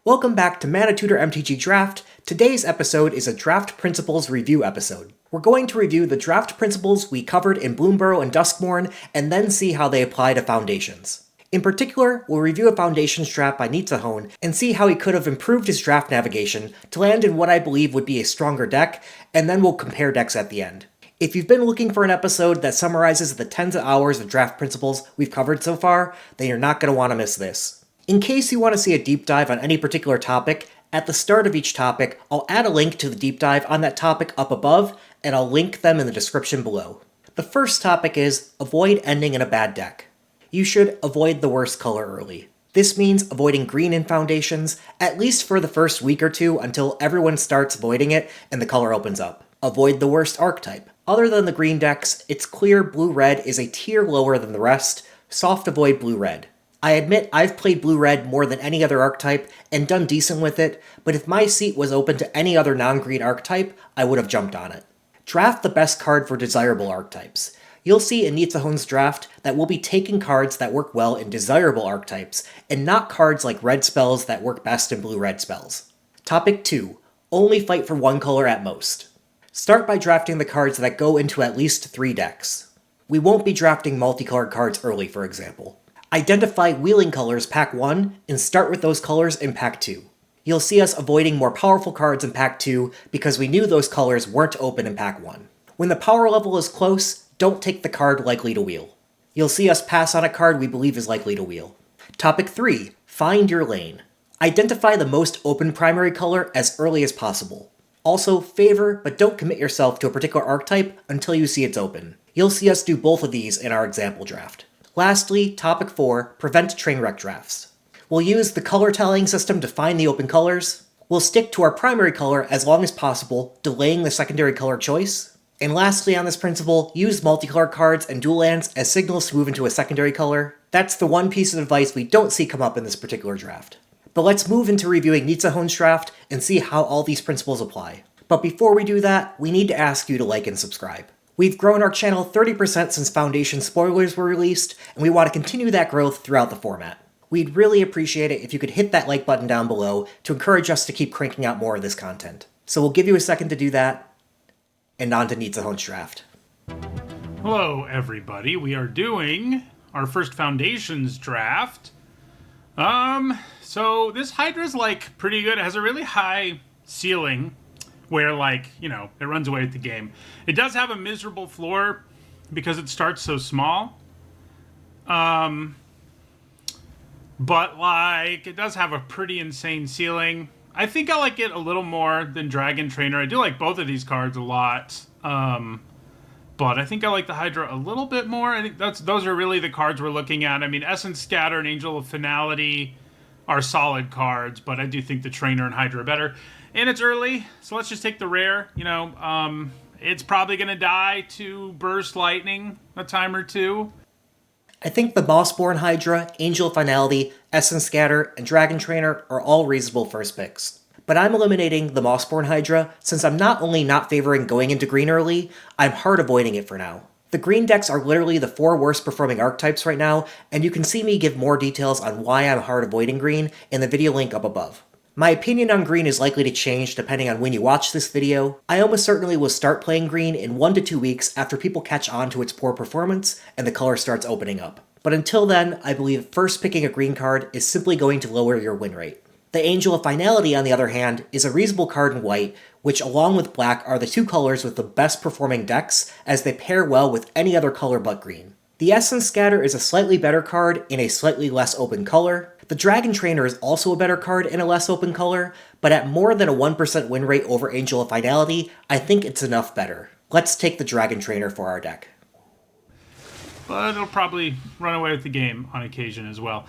Welcome back to ManaTutor MTG Draft. Today's episode is a Draft Principles review episode. We're going to review the draft principles we covered in Bloomburrow and Duskmourn, and then see how they apply to Foundations. In particular, we'll review a Foundations draft by Nizzahon and see how he could have improved his draft navigation to land in what I believe would be a stronger deck, and then we'll compare decks at the end. If you've been looking for an episode that summarizes the tens of hours of draft principles we've covered so far, then you're not going to want to miss this. In case you want to see a deep dive on any particular topic, at the start of each topic, I'll add a link to the deep dive on that topic up above, and I'll link them in the description below. The first topic is avoid ending in a bad deck. You should avoid the worst color early. This means avoiding green in Foundations, at least for the first week or two until everyone starts avoiding it and the color opens up. Avoid the worst archetype. Other than the green decks, it's clear blue-red is a tier lower than the rest. Soft avoid blue-red. I admit I've played blue-red more than any other archetype and done decent with it, but if my seat was open to any other non-green archetype, I would have jumped on it. Draft the best card for desirable archetypes. You'll see in Nizzahon's draft that we'll be taking cards that work well in desirable archetypes, and not cards like red spells that work best in blue-red spells. Topic 2. Only fight for one color at most. Start by drafting the cards that go into at least 3 decks. We won't be drafting multicolored cards early, for example. Identify wheeling colors pack 1 and start with those colors in pack 2. You'll see us avoiding more powerful cards in pack 2 because we knew those colors weren't open in pack 1. When the power level is close, don't take the card likely to wheel. You'll see us pass on a card we believe is likely to wheel. Topic 3. Find your lane. Identify the most open primary color as early as possible. Also, favor but don't commit yourself to a particular archetype until you see it's open. You'll see us do both of these in our example draft. Lastly, topic 4, prevent train wreck drafts. We'll use the color tallying system to find the open colors. We'll stick to our primary color as long as possible, delaying the secondary color choice. And lastly on this principle, use multicolored cards and dual lands as signals to move into a secondary color. That's the one piece of advice we don't see come up in this particular draft. But let's move into reviewing Nizzahon's draft and see how all these principles apply. But before we do that, we need to ask you to like and subscribe. We've grown our channel 30% since Foundation spoilers were released, and we want to continue that growth throughout the format. We'd really appreciate it if you could hit that like button down below to encourage us to keep cranking out more of this content. So we'll give you a second to do that, and on to Nizzahon's draft. Hello everybody, we are doing our first Foundations draft. So this Hydra's like pretty good. It has a really high ceiling where it runs away with the game. It does have a miserable floor because it starts so small. But it does have a pretty insane ceiling. I think I like it a little more than Dragon Trainer. I do like both of these cards a lot. But I think I like the Hydra a little bit more. I think those are really the cards we're looking at. I mean, Essence Scatter and Angel of Finality are solid cards, but I do think the Trainer and Hydra are better. And it's early, so let's just take the rare. It's probably going to die to Burst Lightning a time or two. I think the Mossborn Hydra, Angel of Finality, Essence Scatter, and Dragon Trainer are all reasonable first picks. But I'm eliminating the Mossborn Hydra since I'm not only not favoring going into green early, I'm hard avoiding it for now. The green decks are literally the 4 worst performing archetypes right now, and you can see me give more details on why I'm hard avoiding green in the video link up above. My opinion on green is likely to change depending on when you watch this video. I almost certainly will start playing green in 1 to 2 weeks after people catch on to its poor performance and the color starts opening up. But until then, I believe first picking a green card is simply going to lower your win rate. The Angel of Finality, on the other hand, is a reasonable card in white, which along with black are the 2 colors with the best performing decks as they pair well with any other color but green. The Essence Scatter is a slightly better card in a slightly less open color. The Dragon Trainer is also a better card in a less open color, but at more than a 1% win rate over Angel of Finality, I think it's enough better. Let's take the Dragon Trainer for our deck. But it'll probably run away with the game on occasion as well.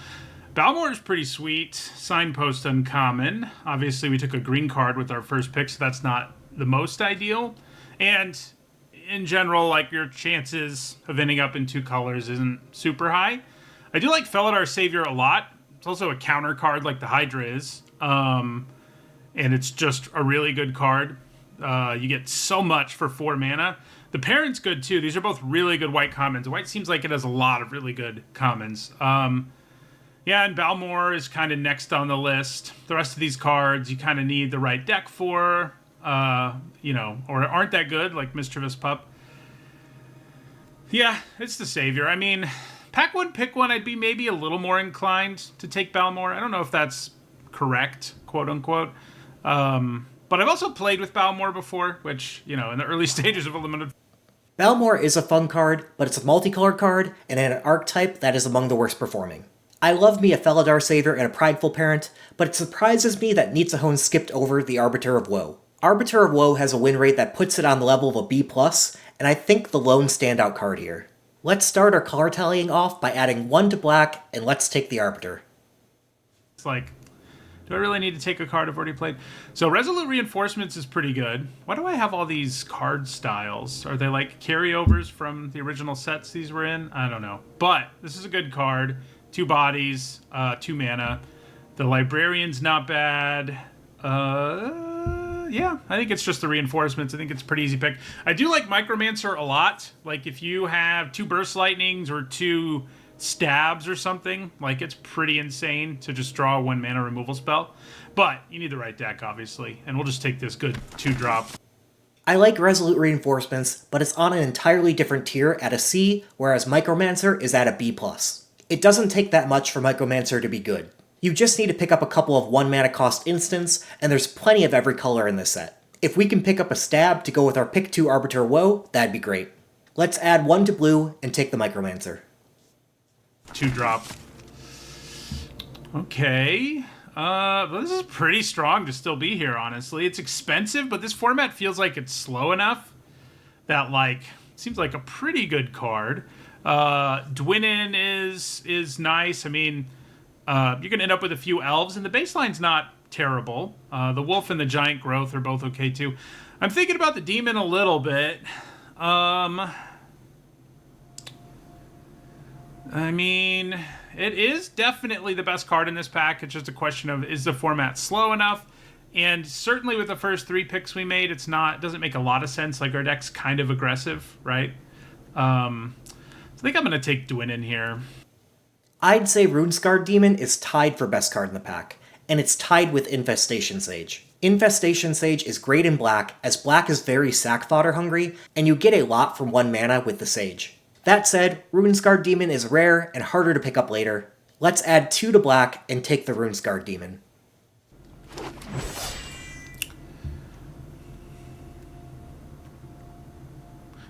Balmor is pretty sweet. Signpost uncommon. Obviously, we took a green card with our first pick, so that's not the most ideal. And in general, your chances of ending up in 2 colors isn't super high. I do like Felidar Savior a lot. It's also a counter card like the Hydra is. And it's just a really good card. You get so much for 4 mana. The Parent's good too. These are both really good white commons. White seems like it has a lot of really good commons. Yeah, and Balmor is kind of next on the list. The rest of these cards you kind of need the right deck for, or aren't that good, like Mischievous Pup. Yeah, it's the savior. I mean, pack one, pick one, I'd be maybe a little more inclined to take Balmor. I don't know if that's correct, quote unquote. But I've also played with Balmor before, which, in the early stages of a limited. Balmor is a fun card, but it's a multicolored card, and in an archetype that is among the worst performing. I love me a Felidar Savior and a Prideful Parent, but it surprises me that Nizzahon skipped over the Arbiter of Woe. Arbiter of Woe has a win rate that puts it on the level of a B+, and I think the lone standout card here. Let's start our color tallying off by adding 1 to black, and let's take the Arbiter. It's like, do I really need to take a card I've already played? So Resolute Reinforcements is pretty good. Why do I have all these card styles? Are they like carryovers from the original sets these were in? I don't know. But this is a good card. 2 bodies, 2 mana. The Librarian's not bad. Yeah, I think it's just the reinforcements. I think it's a pretty easy pick. I do like Micromancer a lot. Like if you have 2 Burst Lightnings or 2 Stabs or something, like it's pretty insane to just draw a 1 mana removal spell. But you need the right deck, obviously. And we'll just take this good 2-drop. I like Resolute Reinforcements, but it's on an entirely different tier at a C, whereas Micromancer is at a B+. It doesn't take that much for Micromancer to be good. You just need to pick up a couple of 1 mana cost instants, and there's plenty of every color in this set. If we can pick up a Stab to go with our pick 2 Arbiter Woe, that'd be great. Let's add 1 to blue and take the Micromancer. 2-drop. Okay. But this is pretty strong to still be here, honestly. It's expensive, but this format feels like it's slow enough that, seems like a pretty good card. Dwinin is nice. I mean, you're going to end up with a few elves, and the baseline's not terrible. The wolf and the giant growth are both okay, too. I'm thinking about the demon a little bit. I mean, it is definitely the best card in this pack. It's just a question of, is the format slow enough? And certainly with the first 3 picks we made, it doesn't make a lot of sense. Like, our deck's kind of aggressive, right? I think I'm going to take Dwinin here. I'd say Runescarred Demon is tied for best card in the pack, and it's tied with Infestation Sage. Infestation Sage is great in black, as black is very sack fodder hungry, and you get a lot from 1 mana with the Sage. That said, Runescarred Demon is rare and harder to pick up later. Let's add 2 to black and take the Runescarred Demon.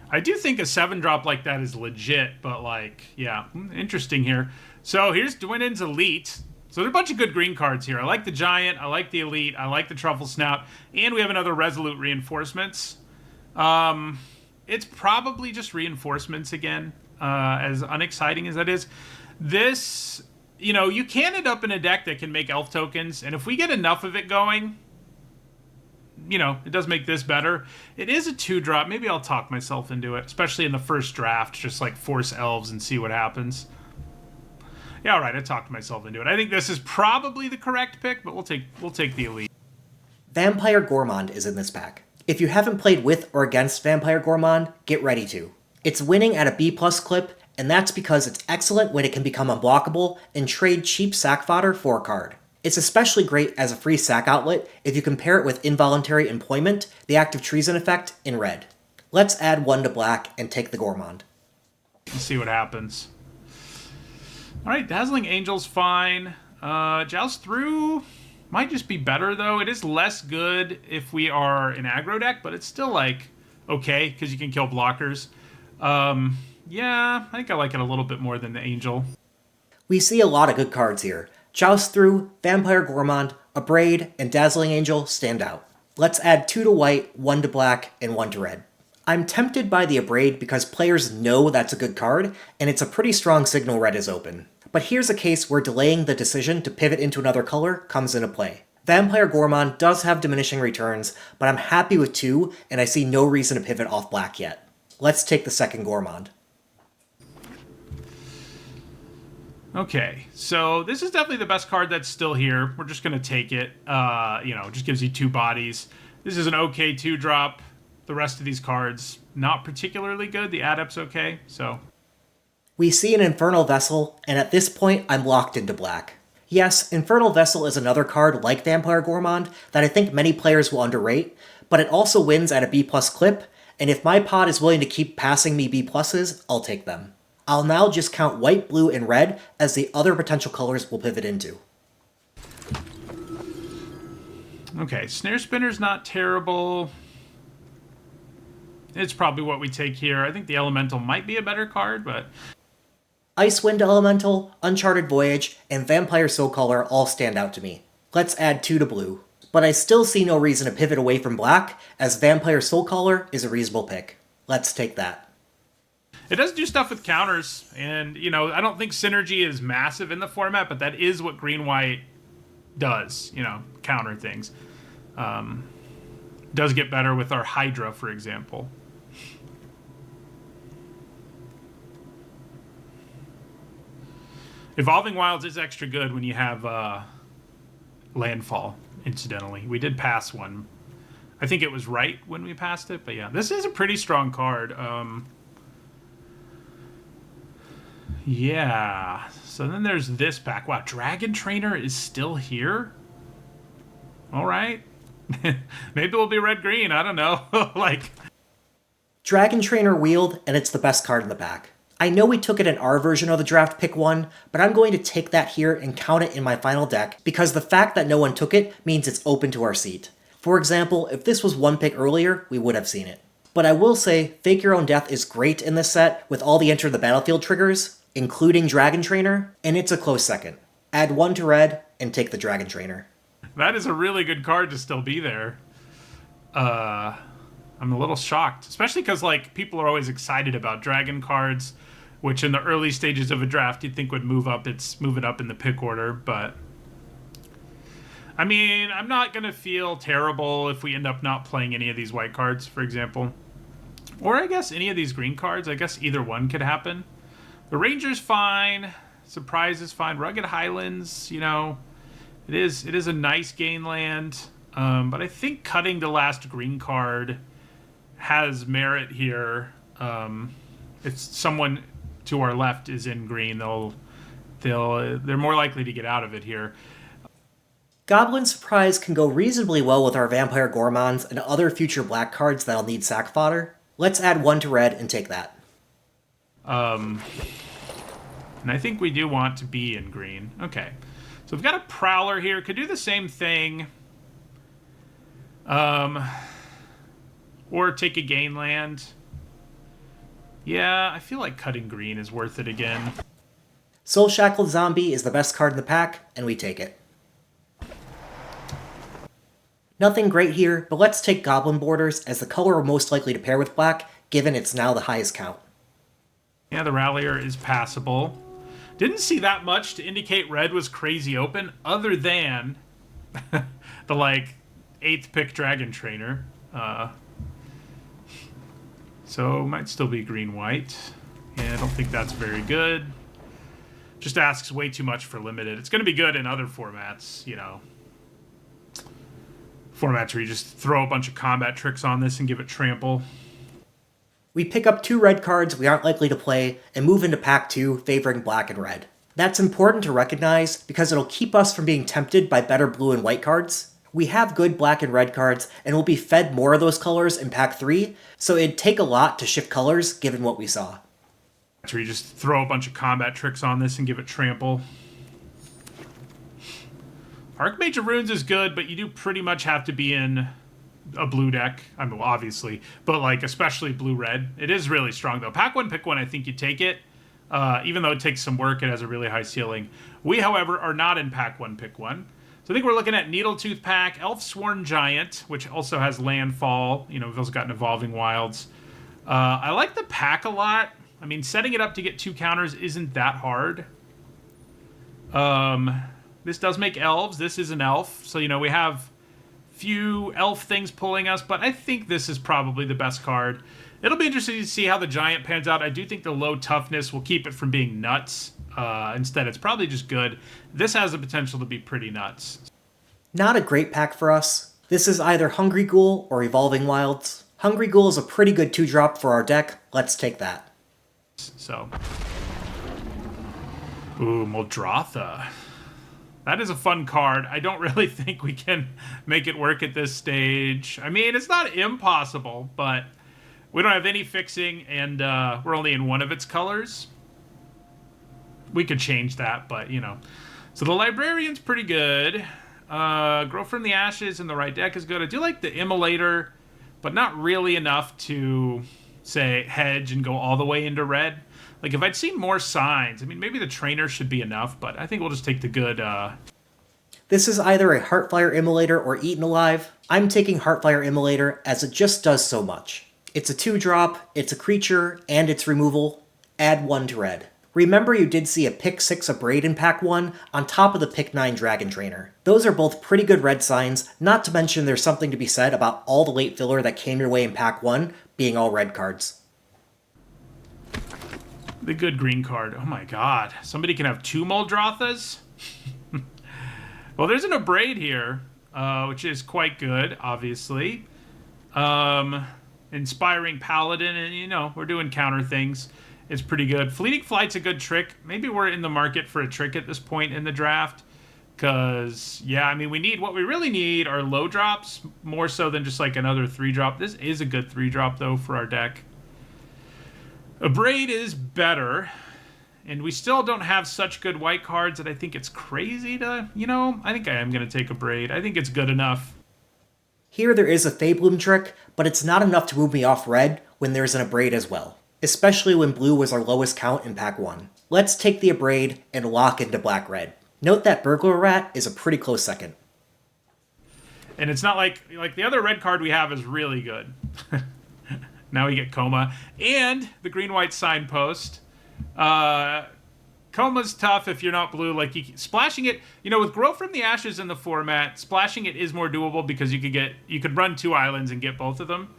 I do think a 7-drop like that is legit, but yeah, interesting here. So here's Dwinin's Elite. So there are a bunch of good green cards here. I like the Giant, I like the Elite, I like the Truffle Snout, and we have another Resolute Reinforcements. It's probably just Reinforcements again, as unexciting as that is. This, you can end up in a deck that can make elf tokens, and if we get enough of it going, it does make this better. It is a 2-drop. Maybe I'll talk myself into it, especially in the first draft. Just force elves and see what happens. Yeah, all right. I talked myself into it. I think this is probably the correct pick, but we'll take the Elite. Vampire Gourmand is in this pack. If you haven't played with or against Vampire Gourmand, get ready to. It's winning at a B+ clip, and that's because it's excellent when it can become unblockable and trade cheap sack fodder for a card. It's especially great as a free sack outlet if you compare it with Involuntary Employment, the Act of Treason effect, in red. Let's add 1 to black and take the Gourmand. Let's see what happens. Alright, Dazzling Angel's fine. Joust Through might just be better, though. It is less good if we are an aggro deck, but it's still, okay, because you can kill blockers. Yeah, I think I like it a little bit more than the Angel. We see a lot of good cards here. Joust Through, Vampire Gourmand, Abrade, and Dazzling Angel stand out. Let's add 2 to white, 1 to black, and 1 to red. I'm tempted by the Abrade because players know that's a good card, and it's a pretty strong signal red is open. But here's a case where delaying the decision to pivot into another color comes into play. Vampire Gourmand does have diminishing returns, but I'm happy with 2, and I see no reason to pivot off black yet. Let's take the second Gourmand. Okay, so this is definitely the best card that's still here. We're just going to take it. It just gives you 2 bodies. This is an okay 2-drop. The rest of these cards, not particularly good. The Adept's okay, so. We see an Infernal Vessel, and at this point, I'm locked into black. Yes, Infernal Vessel is another card like Vampire Gourmand that I think many players will underrate, but it also wins at a B+ clip, and if my pod is willing to keep passing me B+, I'll take them. I'll now just count white, blue, and red as the other potential colors we'll pivot into. Okay, Snare Spinner's not terrible. It's probably what we take here. I think the Elemental might be a better card, but... Icewind Elemental, Uncharted Voyage, and Vampire Soulcaller all stand out to me. Let's add 2 to blue. But I still see no reason to pivot away from black, as Vampire Soulcaller is a reasonable pick. Let's take that. It does do stuff with counters, and, you know, I don't think synergy is massive in the format, but that is what green-white does, you know, counter things. Does get better with our Hydra, for example. Evolving Wilds is extra good when you have Landfall, incidentally. We did pass one. I think it was right when we passed it, but yeah. This is a pretty strong card. Yeah. So then there's this pack. Wow, Dragon Trainer is still here? All right. Maybe we'll be red-green. I don't know. Like... Dragon Trainer wheeled, and it's the best card in the pack. I know we took it in our version of the draft pick 1, but I'm going to take that here and count it in my final deck because the fact that no one took it means it's open to our seat. For example, if this was 1 pick earlier, we would have seen it. But I will say, Fake Your Own Death is great in this set with all the Enter the Battlefield triggers, including Dragon Trainer, and it's a close second. Add 1 to red and take the Dragon Trainer. That is a really good card to still be there. I'm a little shocked, especially because like people are always excited about dragon cards, which in the early stages of a draft you'd think would move it up in the pick order. But I mean, I'm not gonna feel terrible if we end up not playing any of these white cards, for example, or I guess any of these green cards. I guess either one could happen. The Ranger's fine. Surprise is fine. Rugged Highlands, you know, it is a nice gain land. But I think cutting the last green card has merit here. If someone to our left is in green, they're more likely to get out of it here. Goblin Surprise can go reasonably well with our Vampire Gourmands and other future black cards that'll need sack fodder. Let's add 1 to red and take that. And I think we do want to be in green. Okay. So we've got a Prowler here. Could do the same thing. Or take a gain land. Yeah, I feel like cutting green is worth it again. Soul Shackled Zombie is the best card in the pack, and we take it. Nothing great here, but let's take Goblin Borders as the color we're most likely to pair with black, given it's now the highest count. Yeah, the Rallier is passable. Didn't see that much to indicate red was crazy open, other than the, like, 8th pick Dragon Trainer. So might still be green-white. Yeah, I don't think that's very good. Just asks way too much for limited. It's going to be good in other formats, you know. Formats where you just throw a bunch of combat tricks on this and give it trample. We pick up 2 red cards we aren't likely to play and move into pack 2 favoring black and red. That's important to recognize because it'll keep us from being tempted by better blue and white cards. We have good black and red cards and we'll be fed more of those colors in pack 3, so it'd take a lot to shift colors given what we saw. Where you just throw a bunch of combat tricks on this and give it trample. Archmage of Runes is good, but you do pretty much have to be in a blue deck. I mean, well, obviously, but like especially blue-red. It is really strong though. Pack 1, pick 1, I think you take it. Even though it takes some work, it has a really high ceiling. We, however, are not in pack 1, pick 1. So I think we're looking at Needletooth pack, Elf-Sworn Giant, which also has Landfall. You know, we've also got Evolving Wilds. I like the pack a lot. I mean, setting it up to get 2 counters isn't that hard. This does make elves. This is an elf. So, you know, we have few elf things pulling us, but I think this is probably the best card. It'll be interesting to see how the Giant pans out. I do think the low toughness will keep it from being nuts. Instead, it's probably just good. This has the potential to be pretty nuts. Not a great pack for us. This is either Hungry Ghoul or Evolving Wilds. Hungry Ghoul is a pretty good 2-drop for our deck. Let's take that. So, Ooh, Muldrotha. That is a fun card. I don't really think we can make it work at this stage. I mean, it's not impossible, but we don't have any fixing, and we're only in one of its colors. We could change that, but, you know. So the Librarian's pretty good. Grow from the Ashes in the right deck is good. I do like the Immolator, but not really enough to, say, hedge and go all the way into red. Like, if I'd seen more signs, I mean, maybe the Trainer should be enough, but I think we'll just take the good... This is either a Heartfire Immolator or Eaten Alive. I'm taking Heartfire Immolator as it just does so much. It's a 2-drop, it's a creature, and it's removal. Add 1 to red. Remember you did see a pick 6 Abrade in pack 1 on top of the pick 9 Dragon Trainer. Those are both pretty good red signs, not to mention there's something to be said about all the late filler that came your way in pack 1 being all red cards. The good green card. Oh my god. Somebody can have 2 Muldrothas? Well, there's an Abrade here, which is quite good, obviously. Inspiring Paladin, and, you know, we're doing counter things. It's pretty good. Fleeting Flight's a good trick. Maybe we're in the market for a trick at this point in the draft. Because, yeah, I mean, what we really need are low drops, more so than just like another 3-drop. This is a good 3-drop, though, for our deck. Abrade is better, and we still don't have such good white cards that I think it's crazy to, you know, I think I am going to take Abrade. I think it's good enough. Here there is a Feybloom trick, but it's not enough to move me off red when there's an Abrade as well. Especially when blue was our lowest count in pack 1. Let's take the Abrade and lock into black-red. Note that Burglar Rat is a pretty close second. And it's not like the other red card we have is really good. Now we get Coma. And the green-white Signpost. Coma's tough if you're not blue. Like, splashing it, you know, with Grow from the Ashes in the format, splashing it is more doable because you could run 2 islands and get both of them.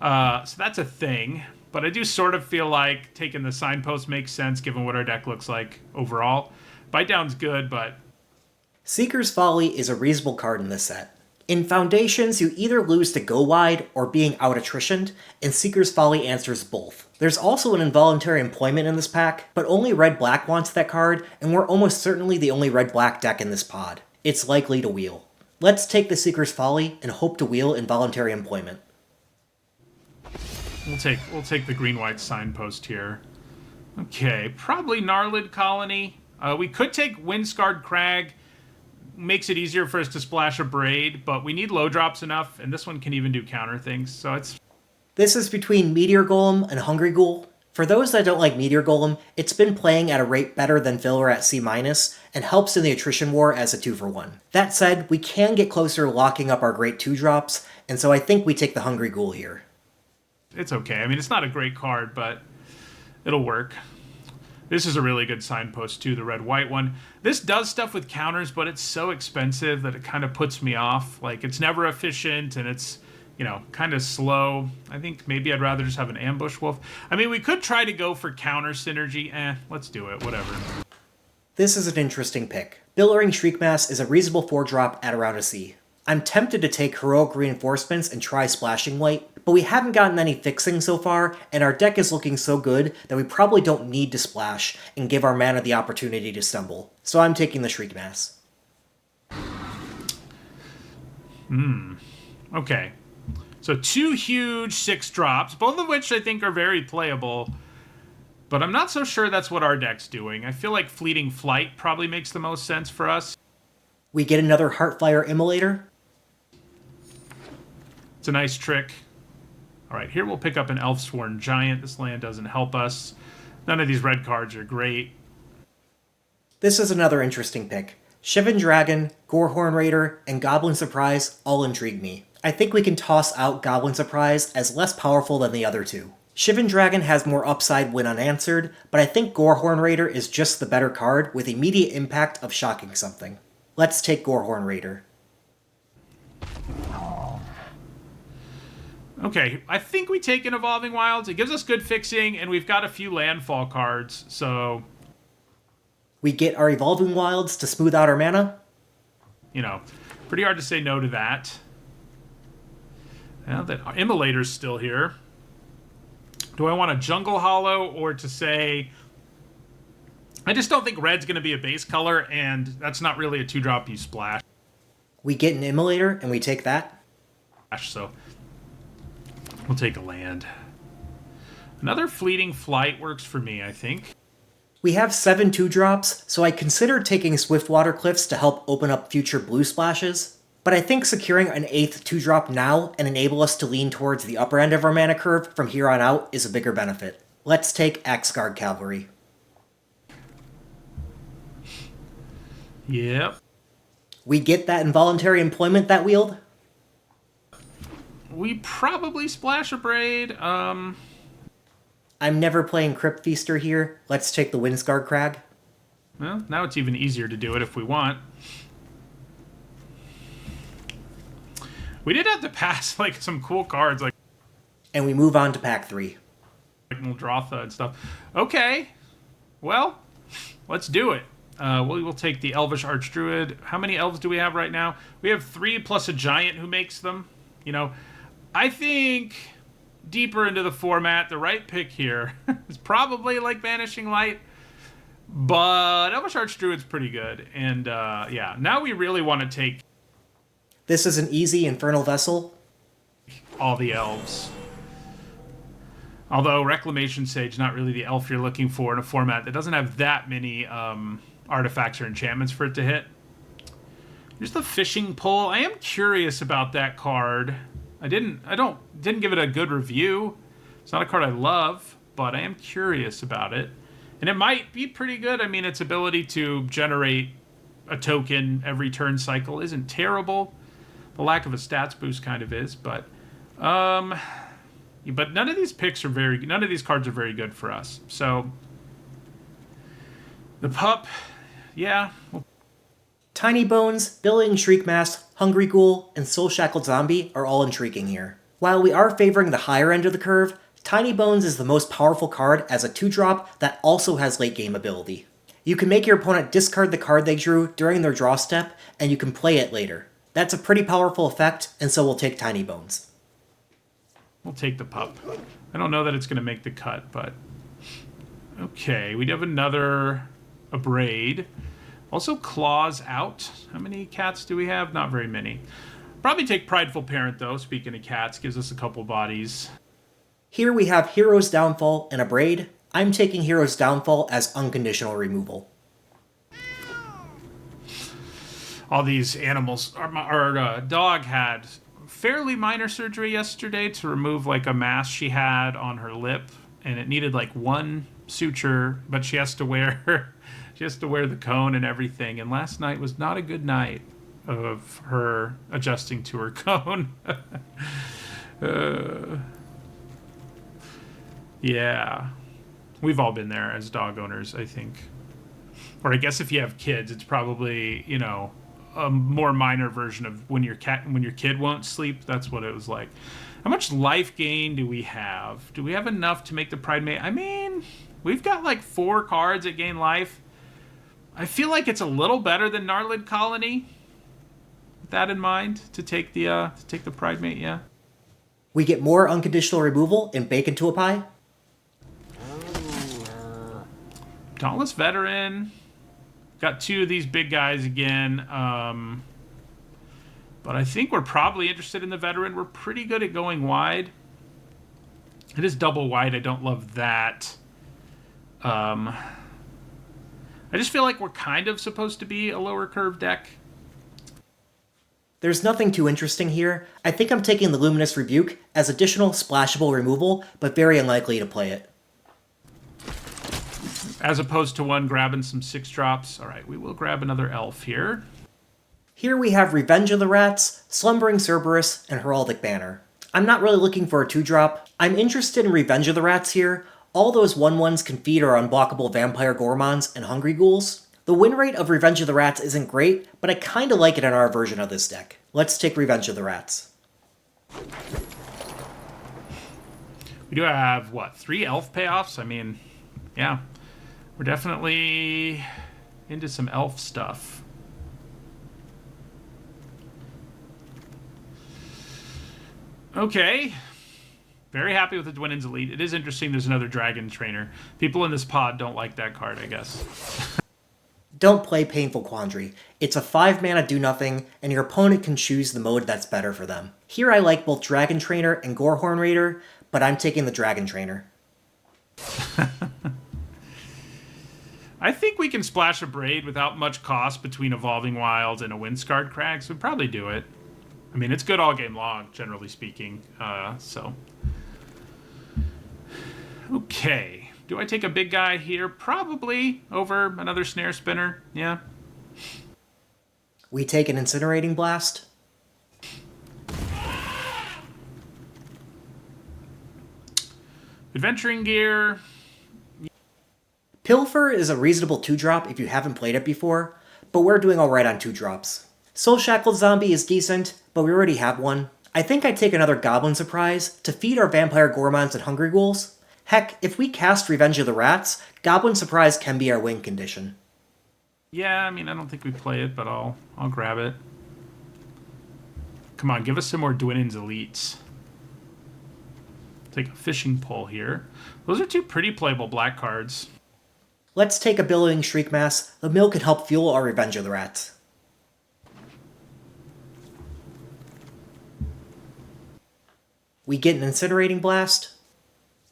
So that's a thing. But I do sort of feel like taking the Signpost makes sense given what our deck looks like overall. Bite Down's good, but... Seeker's Folly is a reasonable card in this set. In Foundations, you either lose to Go Wide or being out-attritioned, and Seeker's Folly answers both. There's also an Involuntary Employment in this pack, but only red-black wants that card, and we're almost certainly the only red-black deck in this pod. It's likely to wheel. Let's take the Seeker's Folly and hope to wheel Involuntary Employment. We'll take the green-white Signpost here. Okay, probably Gnarlid Colony. We could take Windscarred Crag. Makes it easier for us to splash Abrade, but we need low drops enough, and this one can even do counter things, so it's... This is between Meteor Golem and Hungry Ghoul. For those that don't like Meteor Golem, it's been playing at a rate better than filler at C-, and helps in the attrition war as a 2-for-1. That said, we can get closer to locking up our great 2-drops, and so I think we take the Hungry Ghoul here. It's okay. I mean, it's not a great card, but it'll work. This is a really good Signpost, too, the red-white one. This does stuff with counters, but it's so expensive that it kind of puts me off. Like, it's never efficient, and it's, you know, kind of slow. I think maybe I'd rather just have an Ambush Wolf. I mean, we could try to go for counter synergy. Let's do it. Whatever. This is an interesting pick. Billowing Shriekmass is a reasonable 4-drop at around a C. I'm tempted to take Heroic Reinforcements and try splashing white, but we haven't gotten any fixing so far, and our deck is looking so good that we probably don't need to splash and give our mana the opportunity to stumble. So I'm taking the Shriekmass. Okay. So 2 huge 6-drops, both of which I think are very playable, but I'm not so sure that's what our deck's doing. I feel like Fleeting Flight probably makes the most sense for us. We get another Heartfire Immolator. It's a nice trick. All right, here we'll pick up an Elfsworn Giant. This land doesn't help us. None of these red cards are great. This is another interesting pick. Shivan Dragon, Gorehorn Raider, and Goblin Surprise all intrigue me. I think we can toss out Goblin Surprise as less powerful than the other two. Shivan Dragon has more upside when unanswered, but I think Gorehorn Raider is just the better card with immediate impact of shocking something. Let's take Gorehorn Raider. Okay, I think we take an Evolving Wilds. It gives us good fixing, and we've got a few landfall cards, so... We get our Evolving Wilds to smooth out our mana? You know, pretty hard to say no to that. Now that Immolator's still here. Do I want a Jungle Hollow, or to say... I just don't think red's going to be a base color, and that's not really a 2-drop you splash. We get an Immolator, and we take that. So we'll take a land. Another Fleeting Flight works for me, I think. We have 7 2-drops, so I considered taking Swiftwater Cliffs to help open up future blue splashes. But I think securing an 8th 2-drop now and enable us to lean towards the upper end of our mana curve from here on out is a bigger benefit. Let's take Axguard Cavalry. Yep. We get that involuntary employment that wield? We probably splash a Braid. I'm never playing Crypt Feaster here. Let's take the Windscarred Crag. Well, now it's even easier to do it if we want. We did have to pass like some cool cards, like, And we move on to pack 3. like Muldrotha and stuff. Okay, well, let's do it. We'll take the Elvish Archdruid. How many elves do we have right now? We have 3 plus a giant who makes them. You know, I think deeper into the format, the right pick here is probably like Vanishing Light. But Elvish Archdruid's pretty good. And yeah, now we really want to take This is an easy Infernal Vessel. all the elves. Although Reclamation Sage, not really the elf you're looking for in a format that doesn't have that many artifacts or enchantments for it to hit. Here's the Fishing Pole. I am curious about that card. I didn't give it a good review. It's not a card I love, but I am curious about it. And it might be pretty good. I mean, its ability to generate a token every turn cycle isn't terrible. The lack of a stats boost kind of is, but none of these picks are none of these cards are very good for us. So the pup, yeah. Tiny Bones, Billowing Shriekmask, Hungry Ghoul, and Soul Shackled Zombie are all intriguing here. While we are favoring the higher end of the curve, Tiny Bones is the most powerful card as a 2-drop that also has late game ability. You can make your opponent discard the card they drew during their draw step, and you can play it later. That's a pretty powerful effect, and so we'll take Tiny Bones. We'll take the pup. I don't know that it's going to make the cut, but okay. We have a Braid. Also Claws out. How many cats do we have? Not very many. Probably take Prideful Parent, though. Speaking of cats, gives us a couple bodies. Here we have Hero's Downfall and a Braid. I'm taking Hero's Downfall as unconditional removal. All these animals. Our dog had fairly minor surgery yesterday to remove like a mass she had on her lip, and it needed like one suture, but she has to wear the cone and everything. And last night was not a good night of her adjusting to her cone. Yeah, we've all been there as dog owners, I think. Or I guess if you have kids, it's probably, you know, a more minor version of when your kid won't sleep. That's what it was like. How much life gain do we have? Do we have enough to make the Pride Mate? I mean, we've got like 4 cards that gain life. I feel like it's a little better than Gnarlid Colony. With that in mind, to take the Pride Mate, yeah. We get more unconditional removal in Bacon to a Pie. Dauntless Veteran. Got 2 of these big guys again. But I think we're probably interested in the Veteran. We're pretty good at going wide. It is double wide. I don't love that. I just feel like we're kind of supposed to be a lower curve deck. There's nothing too interesting here. I think I'm taking the Luminous Rebuke as additional splashable removal, but very unlikely to play it. As opposed to one grabbing some 6-drops. All right, we will grab another elf here. Here we have Revenge of the Rats, Slumbering Cerberus, and Heraldic Banner. I'm not really looking for a 2-drop. I'm interested in Revenge of the Rats here. All those 1/1s can feed our unblockable Vampire Gormons and Hungry Ghouls. The win rate of Revenge of the Rats isn't great, but I kinda like it in our version of this deck. Let's take Revenge of the Rats. We do have, 3 elf payoffs? I mean, yeah. We're definitely into some elf stuff. Okay. Very happy with the Dwinnen's Elite. It is interesting there's another Dragon Trainer. People in this pod don't like that card, I guess. Don't play Painful Quandary. It's a 5-mana do-nothing, and your opponent can choose the mode that's better for them. Here I like both Dragon Trainer and Gorehorn Raider, but I'm taking the Dragon Trainer. I think we can splash a Braid without much cost between Evolving Wilds and a Windscarred Crag, so we'd probably do it. I mean, it's good all game long, generally speaking, so... Okay, do I take a big guy here? Probably over another Snare Spinner, yeah. We take an Incinerating Blast. Adventuring Gear. Pilfer is a reasonable 2-drop if you haven't played it before, but we're doing alright on 2-drops. Soul Shackled Zombie is decent, but we already have one. I think I'd take another Goblin Surprise to feed our Vampire Gourmands and Hungry Ghouls. Heck, if we cast Revenge of the Rats, Goblin Surprise can be our win condition. Yeah, I mean, I don't think we play it, but I'll grab it. Come on, give us some more Dwinnen's Elites. Take a Fishing Pole here. Those are two pretty playable black cards. Let's take a Billowing Shriekmass. The mill can help fuel our Revenge of the Rats. We get an Incinerating Blast.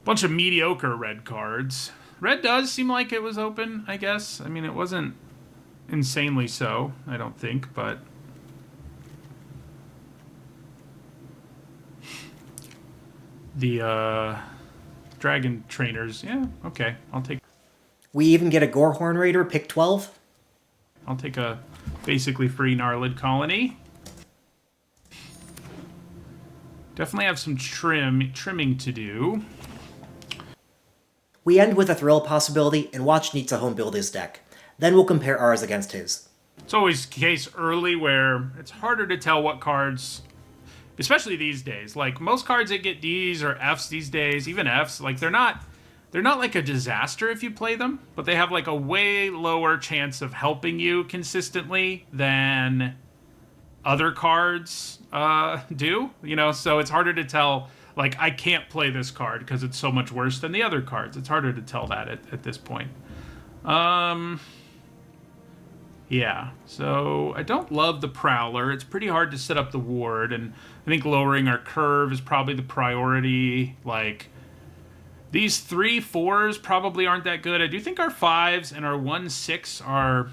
Bunch of mediocre red cards. Red does seem like it was open, I guess. I mean, it wasn't insanely so, I don't think, but... The, Dragon Trainers, yeah, okay, I'll take... We even get a Gorehorn Raider, pick 12. I'll take a basically free Gnarlid Colony. Definitely have some trimming to do. We end with a Thrill possibility and watch Nizzahon build his deck. Then we'll compare ours against his. It's always the case early where it's harder to tell what cards, especially these days. Like, most cards that get Ds or Fs these days, even Fs, like, they're not like a disaster if you play them, but they have like a way lower chance of helping you consistently than other cards do, you know, so it's harder to tell, like, I can't play this card because it's so much worse than the other cards. It's harder to tell that at this point. Yeah, so I don't love the Prowler. It's pretty hard to set up the ward, and I think lowering our curve is probably the priority. Like, these 3/4s probably aren't that good. I do think our 5s and our 1/6 are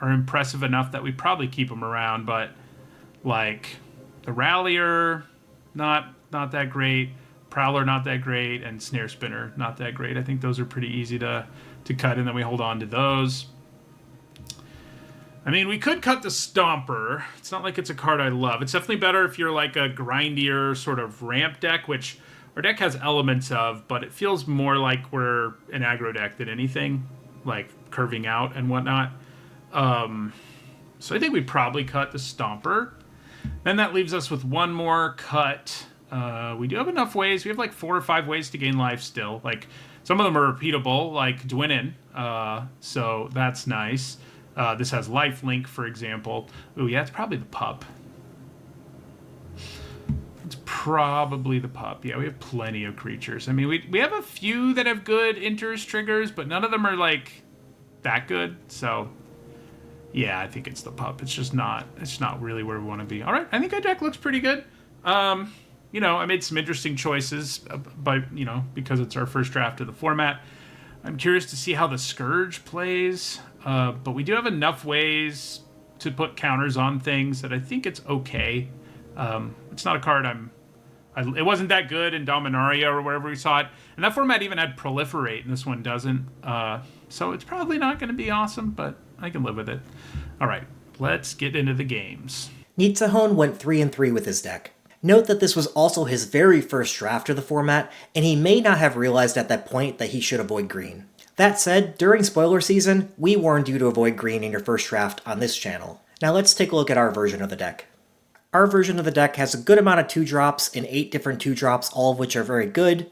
impressive enough that we probably keep them around, but, like, the Rallier, not that great, Prowler not that great, and Snare Spinner not that great. I think those are pretty easy to cut, and then we hold on to those. I mean, we could cut the Stomper. It's not like it's a card I love. It's definitely better if you're like a grindier sort of ramp deck, which our deck has elements of, but it feels more like we're an aggro deck than anything, like curving out and whatnot. So I think we probably cut the Stomper. Then that leaves us with one more cut. We do have enough ways. We have like 4 or 5 ways to gain life still. Like, some of them are repeatable, like Dwinnen. So that's nice. This has lifelink, for example. Ooh, yeah, it's probably the pup. It's probably the pup. Yeah, we have plenty of creatures. I mean, we have a few that have good enters triggers, but none of them are, like, that good. So, yeah, I think it's the pup. It's not really where we want to be. All right, I think our deck looks pretty good. You know, I made some interesting choices, because it's our first draft of the format. I'm curious to see how the Scourge plays. But we do have enough ways to put counters on things that I think it's okay. It's not a card it wasn't that good in Dominaria or wherever we saw it. And that format even had Proliferate, and this one doesn't. So it's probably not going to be awesome, but I can live with it. All right, let's get into the games. Nizzahon went 3-3 with his deck. Note that this was also his very first draft of the format, and he may not have realized at that point that he should avoid green. That said, during spoiler season, we warned you to avoid green in your first draft on this channel. Now let's take a look at our version of the deck. Our version of the deck has a good amount of 2-drops and 8 different 2-drops, all of which are very good.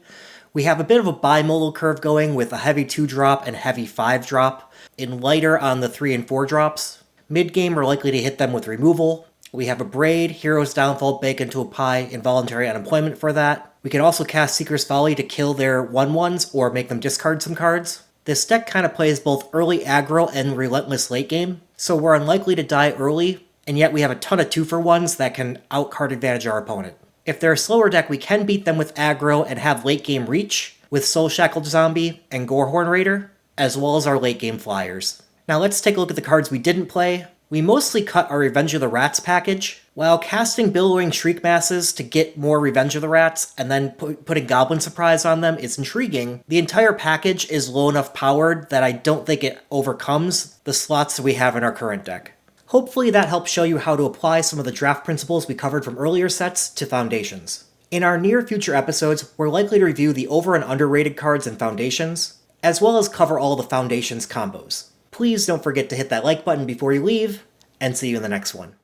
We have a bit of a bimodal curve going with a heavy 2-drop and heavy 5-drop, and lighter on the 3 and 4 drops. Mid-game, we're likely to hit them with removal. We have a Braid, Hero's Downfall, Bake into a Pie, Involuntary Unemployment for that. We can also cast Seeker's Folly to kill their 1/1s or make them discard some cards. This deck kind of plays both early aggro and relentless late game, so we're unlikely to die early, and yet we have a ton of 2-for-1s that can out-card advantage our opponent. If they're a slower deck, we can beat them with aggro and have late game reach, with Soul Shackled Zombie and Gorehorn Raider, as well as our late game flyers. Now let's take a look at the cards we didn't play. We mostly cut our Revenge of the Rats package. While casting Billowing Shriek Masses to get more Revenge of the Rats and then putting Goblin Surprise on them is intriguing, the entire package is low enough powered that I don't think it overcomes the slots that we have in our current deck. Hopefully that helps show you how to apply some of the draft principles we covered from earlier sets to Foundations. In our near future episodes, we're likely to review the over and underrated cards in Foundations, as well as cover all the Foundations combos. Please don't forget to hit that like button before you leave, and see you in the next one.